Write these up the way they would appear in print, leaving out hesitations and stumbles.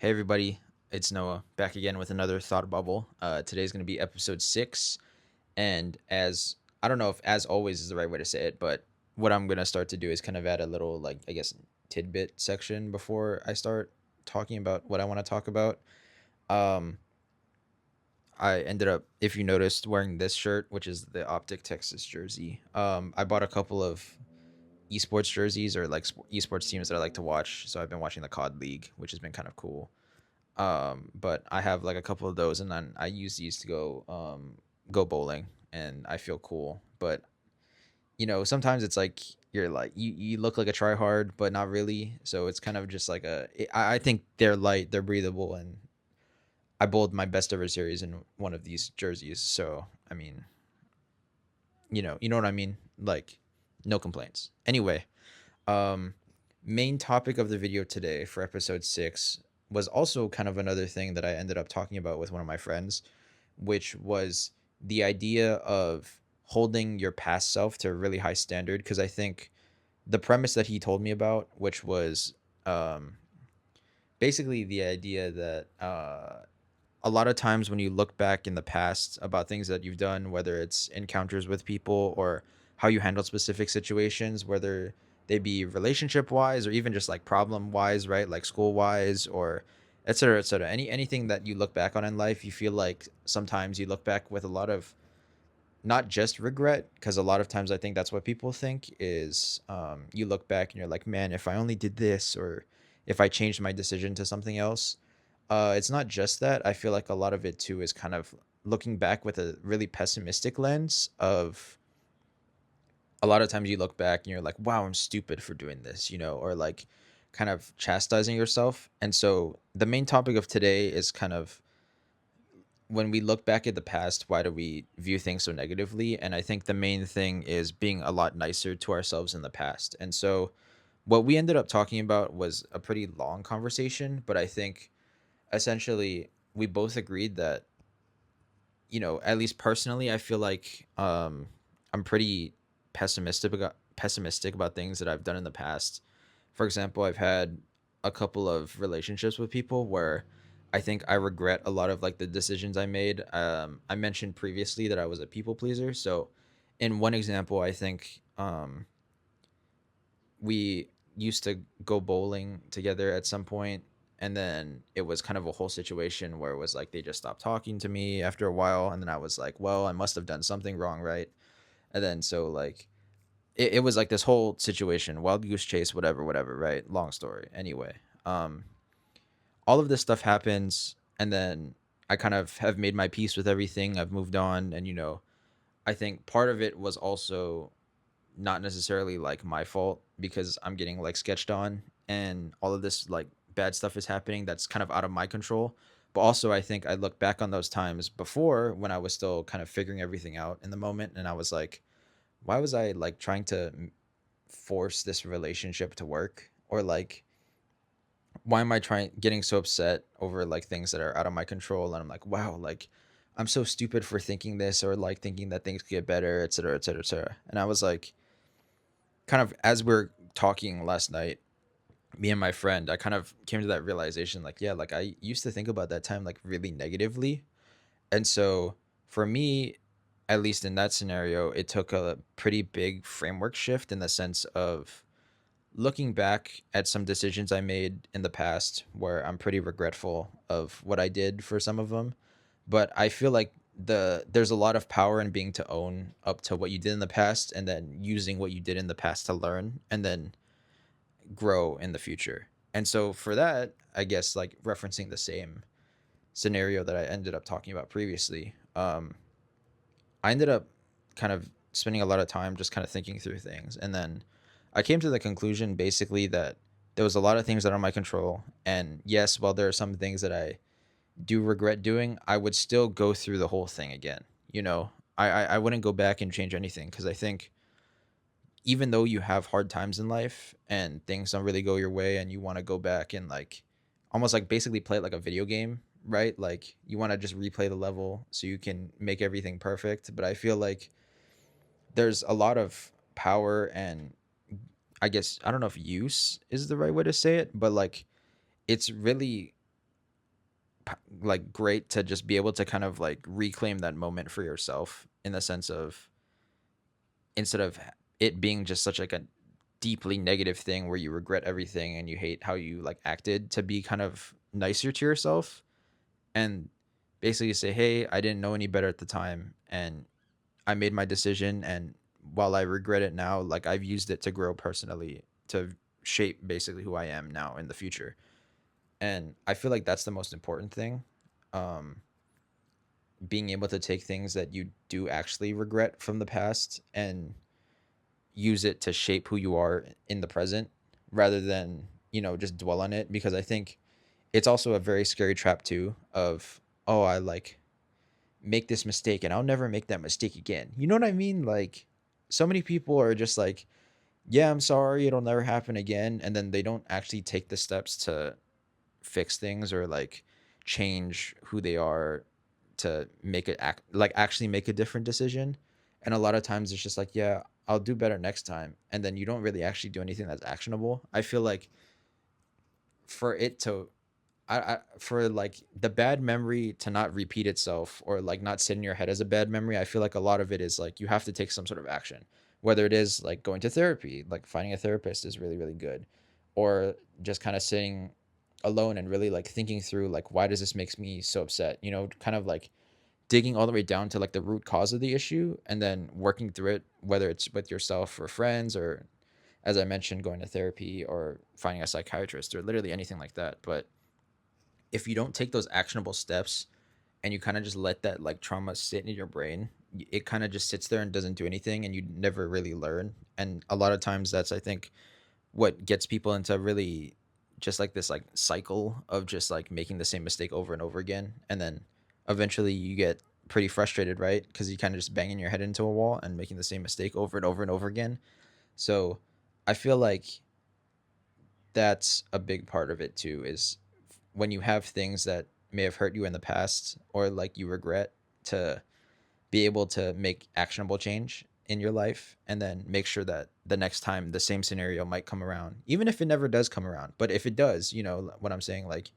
Hey everybody, it's Noah back again with another thought bubble. Today's going to be episode 6, and as I don't know if as always is the right way to say it, but what I'm going to start to do is kind of add a little like I guess tidbit section before I start talking about what I want to talk about. Um I ended up, if you noticed, wearing this shirt, which is the Optic Texas jersey. I bought a couple of esports jerseys or like esports teams that I like to watch. So I've been watching the COD League, which has been kind of cool. But I have like a couple of those, and then I use these to go bowling, and I feel cool. But sometimes it's like you're like you look like a try hard, but not really. So it's kind of just like I think they're light, they're breathable, and I bowled my best ever series in one of these jerseys. So I mean, you know what I mean. Like, no complaints. Anyway, um, main topic of the video today for episode 6 was also kind of another thing that I ended up talking about with one of my friends, which was the idea of holding your past self to a really high standard. Because I think the premise that he told me about, which was um, basically the idea that a lot of times when you look back in the past about things that you've done, whether it's encounters with people or how you handle specific situations, whether they be relationship wise or even just like problem wise, right? Like school wise or et cetera, et cetera. Anything that you look back on in life, you feel like sometimes you look back with a lot of not just regret, because a lot of times I think that's what people think is you look back and you're like, man, if I only did this or if I changed my decision to something else. It's not just that. I feel like a lot of it too is kind of looking back with a really pessimistic lens of a lot of times you look back and you're like, wow, I'm stupid for doing this, or like kind of chastising yourself. And so the main topic of today is kind of when we look back at the past, why do we view things so negatively? And I think the main thing is being a lot nicer to ourselves in the past. And so what we ended up talking about was a pretty long conversation, but I think essentially we both agreed that, at least personally, I feel like I'm pretty pessimistic about things that I've done in the past. For example, I've had a couple of relationships with people where I think I regret a lot of like the decisions I made. I mentioned previously that I was a people pleaser. So in one example, I think we used to go bowling together at some point, and then it was kind of a whole situation where it was like they just stopped talking to me after a while, and then I was like, well, I must have done something wrong, right? And then so like it was like this whole situation, wild goose chase, whatever, right? Long story. Anyway, um all of this stuff happens, and then I kind of have made my peace with everything. I've moved on, and I think part of it was also not necessarily like my fault because I'm getting like sketched on and all of this like bad stuff is happening that's kind of out of my control. But also, I think I look back on those times before when I was still kind of figuring everything out in the moment, and I was like, why was I like trying to force this relationship to work? Or like, why am I trying getting so upset over like things that are out of my control? And I'm like, wow, like I'm so stupid for thinking this or like thinking that things could get better, et cetera, et cetera, et cetera. And I was like, kind of as we're talking last night, me and my friend, I kind of came to that realization like, yeah, like I used to think about that time like really negatively. And so for me, at least in that scenario, it took a pretty big framework shift in the sense of looking back at some decisions I made in the past where I'm pretty regretful of what I did for some of them. But I feel like there's a lot of power in being to own up to what you did in the past and then using what you did in the past to learn and then grow in the future. And so for that, I guess like referencing the same scenario that I ended up talking about previously, I ended up kind of spending a lot of time just kind of thinking through things. And then I came to the conclusion basically that there was a lot of things that are in my control. And yes, while there are some things that I do regret doing, I would still go through the whole thing again. I wouldn't go back and change anything because I think even though you have hard times in life and things don't really go your way and you want to go back and like almost like basically play it like a video game, right? Like you want to just replay the level so you can make everything perfect. But I feel like there's a lot of power and I guess I don't know if use is the right way to say it, but like it's really like great to just be able to kind of like reclaim that moment for yourself, in the sense of, instead of it being just such like a deeply negative thing where you regret everything and you hate how you like acted, to be kind of nicer to yourself and basically say, hey, I didn't know any better at the time, and I made my decision, and while I regret it now, like I've used it to grow personally, to shape basically who I am now in the future. And I feel like that's the most important thing. um Being able to take things that you do actually regret from the past and use it to shape who you are in the present, rather than, just dwell on it. Because I think it's also a very scary trap too of, oh, I like make this mistake and I'll never make that mistake again. You know what I mean? Like, so many people are just like, yeah, I'm sorry, it'll never happen again, and then they don't actually take the steps to fix things or like change who they are, to make it actually make a different decision. And a lot of times it's just like, yeah, I'll do better next time, and then you don't really actually do anything that's actionable. I feel like for it to for like the bad memory to not repeat itself, or like not sit in your head as a bad memory, I feel like a lot of it is like you have to take some sort of action, whether it is like going to therapy, like finding a therapist is really really good, or just kind of sitting alone and really like thinking through like, why does this makes me so upset, kind of like digging all the way down to like the root cause of the issue, and then working through it, whether it's with yourself or friends, or as I mentioned, going to therapy or finding a psychiatrist or literally anything like that. But if you don't take those actionable steps and you kind of just let that like trauma sit in your brain, it kind of just sits there and doesn't do anything, and you never really learn. And a lot of times that's, I think, what gets people into really just like this like cycle of just like making the same mistake over and over again, and then eventually you get pretty frustrated, right? Because you kind of just banging your head into a wall and making the same mistake over and over and over again. So I feel like that's a big part of it too, is when you have things that may have hurt you in the past or like you regret, to be able to make actionable change in your life, and then make sure that the next time the same scenario might come around, even if it never does come around, but if it does, what I'm saying, like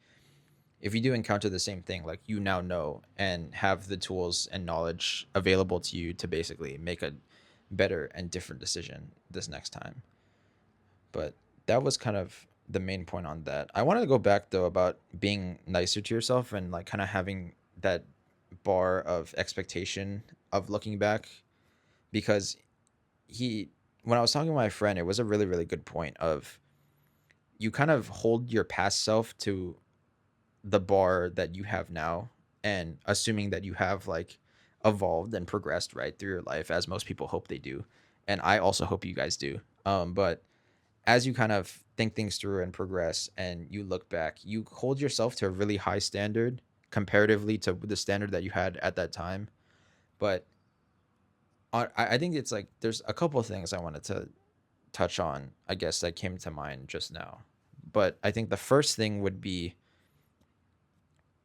if you do encounter the same thing, like you now know and have the tools and knowledge available to you to basically make a better and different decision this next time. But that was kind of the main point on that. I wanted to go back though about being nicer to yourself and like kind of having that bar of expectation of looking back, because he when I was talking to my friend, it was a really really good point of, you kind of hold your past self to the bar that you have now, and assuming that you have like evolved and progressed right through your life, as most people hope they do, and I also hope you guys do. But as you kind of think things through and progress and you look back, you hold yourself to a really high standard comparatively to the standard that you had at that time. But I think it's like there's a couple of things I wanted to touch on, I guess, that came to mind just now. But I think the first thing would be,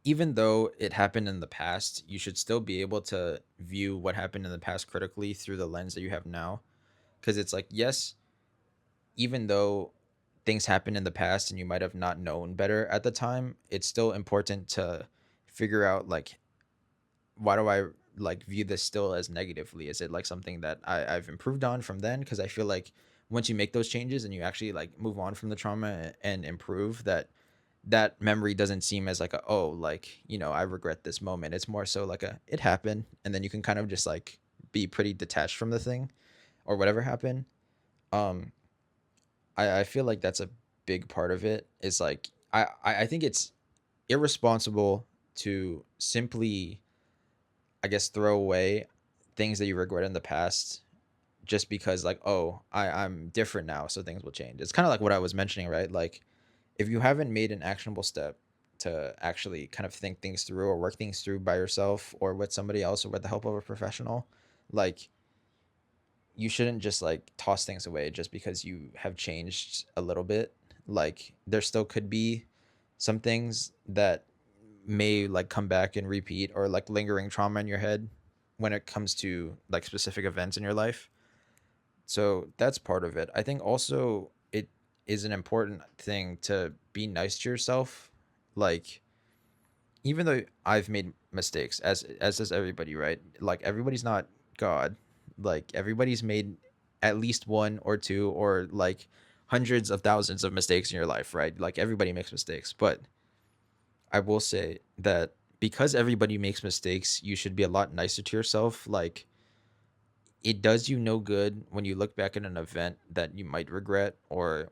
even though it happened in the past, you should still be able to view what happened in the past critically through the lens that you have now. Because it's like, yes, even though things happened in the past and you might have not known better at the time, it's still important to figure out like, why do I like view this still as negatively? Is it like something that I've improved on from then? Because I feel like once you make those changes and you actually like move on from the trauma and improve, that memory doesn't seem as like a, oh, like, I regret this moment. It's more so like a, it happened, and then you can kind of just like be pretty detached from the thing or whatever happened. um I feel like that's a big part of it. Is like I think it's irresponsible to simply, I guess, throw away things that you regret in the past just because like, oh, I'm different now, so things will change. It's kind of like what I was mentioning, right? Like if you haven't made an actionable step to actually kind of think things through or work things through by yourself or with somebody else or with the help of a professional, like you shouldn't just like toss things away just because you have changed a little bit. Like there still could be some things that may like come back and repeat, or like lingering trauma in your head when it comes to like specific events in your life. So that's part of it. I think also it is an important thing to be nice to yourself. Like even though I've made mistakes, as does everybody, right? Like everybody's not God. Like everybody's made at least one or two or like hundreds of thousands of mistakes in your life, right? Like everybody makes mistakes. But I will say that because everybody makes mistakes, you should be a lot nicer to yourself. Like it does you no good when you look back at an event that you might regret, or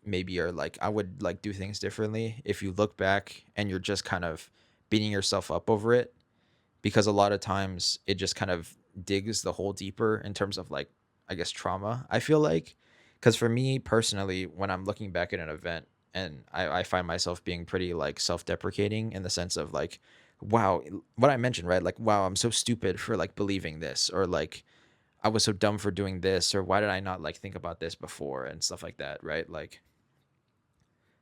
maybe are like, I would like do things differently. If you look back and you're just kind of beating yourself up over it, because a lot of times it just kind of digs the hole deeper in terms of like, I guess, trauma. I feel like, because for me personally, when I'm looking back at an event and I find myself being pretty like self-deprecating in the sense of like, wow, what I mentioned, right? Like, wow, I'm so stupid for like believing this, or like I was so dumb for doing this, or why did I not like think about this before and stuff like that, right? Like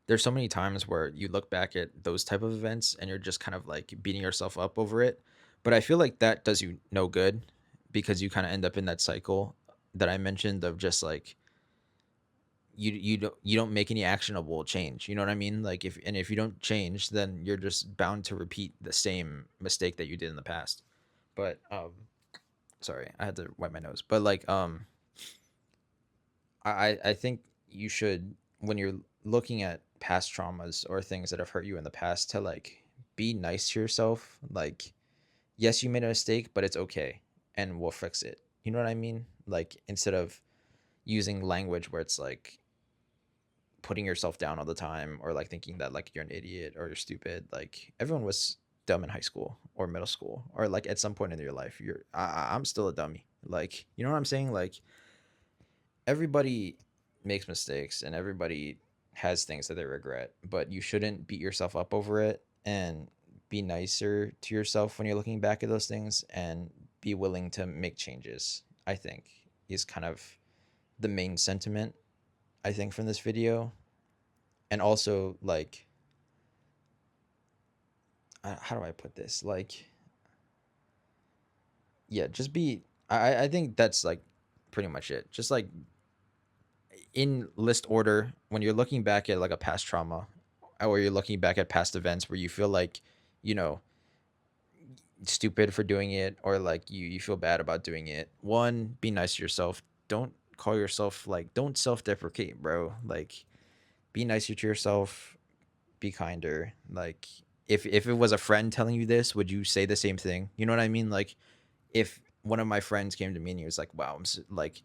there's so many times where you look back at those type of events and you're just kind of like beating yourself up over it. But I feel like that does you no good, because you kind of end up in that cycle that I mentioned of just like you don't make any actionable change. You know what I mean? Like if you don't change, then you're just bound to repeat the same mistake that you did in the past. But sorry, I had to wipe my nose. But like I think you should, when you're looking at past traumas or things that have hurt you in the past, to like be nice to yourself. Like, yes, you made a mistake, but it's okay, and we'll fix it. You know what I mean? Like instead of using language where it's like putting yourself down all the time, or like thinking that like you're an idiot or you're stupid. Like everyone was dumb in high school or middle school, or like at some point in your life. I'm still a dummy. Like, you know what I'm saying? Like everybody makes mistakes and everybody has things that they regret, but you shouldn't beat yourself up over it, and be nicer to yourself when you're looking back at those things, and be willing to make changes. I think is kind of the main sentiment, I think, from this video. And also like, how do I put this? Like, yeah, just be, I think that's like pretty much it. Just like in list order, when you're looking back at like a past trauma, or you're looking back at past events where you feel like, you know, stupid for doing it, or like you feel bad about doing it. One, be nice to yourself. Don't call yourself like, don't self-deprecate, bro. Like be nicer to yourself, be kinder. Like if it was a friend telling you this, would you say the same thing? You know what I mean? Like if one of my friends came to me and he was like, "Wow, like,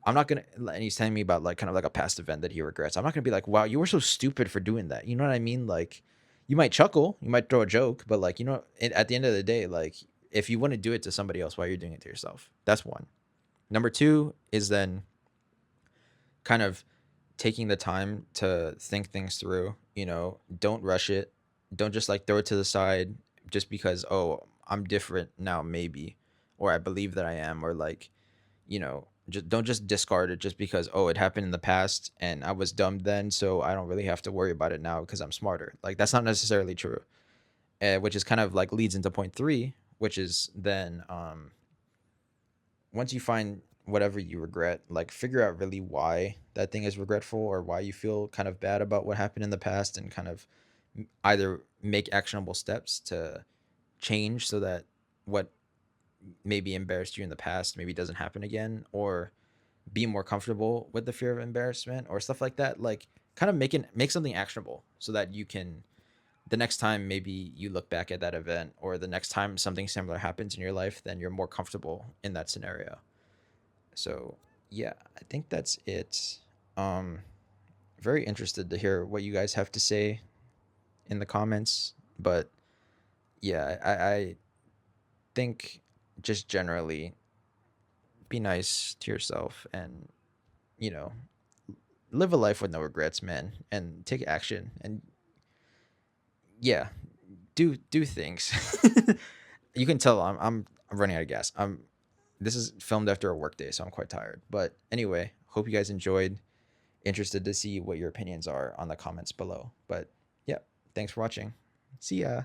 I'm not gonna," and he's telling me about like kind of like a past event that he regrets. I'm not gonna be like, "Wow, you were so stupid for doing that." You know what I mean? Like, you might chuckle, you might throw a joke, but like, you know, at the end of the day, like, if you want to do it to somebody else, why are you doing it to yourself? That's one. Number two is then kind of taking the time to think things through. You know, don't rush it. Don't just like throw it to the side just because, oh, I'm different now, maybe, or I believe that I am, or like, you know, just don't just discard it just because, oh, it happened in the past and I was dumb then, so I don't really have to worry about it now because I'm smarter. Like that's not necessarily true. Which is kind of like leads into point three, which is then once you find whatever you regret, like figure out really why that thing is regretful, or why you feel kind of bad about what happened in the past, and kind of either make actionable steps to change so that what maybe embarrassed you in the past maybe doesn't happen again, or be more comfortable with the fear of embarrassment or stuff like that. Like kind of make something actionable so that you can, the next time maybe you look back at that event, or the next time something similar happens in your life, then you're more comfortable in that scenario. So yeah, I think that's it. Um, very interested to hear what you guys have to say in the comments. But yeah, I think just generally be nice to yourself, and you know, live a life with no regrets, man, and take action. And yeah, do things. You can tell I'm running out of gas. This is filmed after a work day, so I'm quite tired. But anyway, hope you guys enjoyed. Interested to see what your opinions are on the comments below. But yeah, thanks for watching. See ya.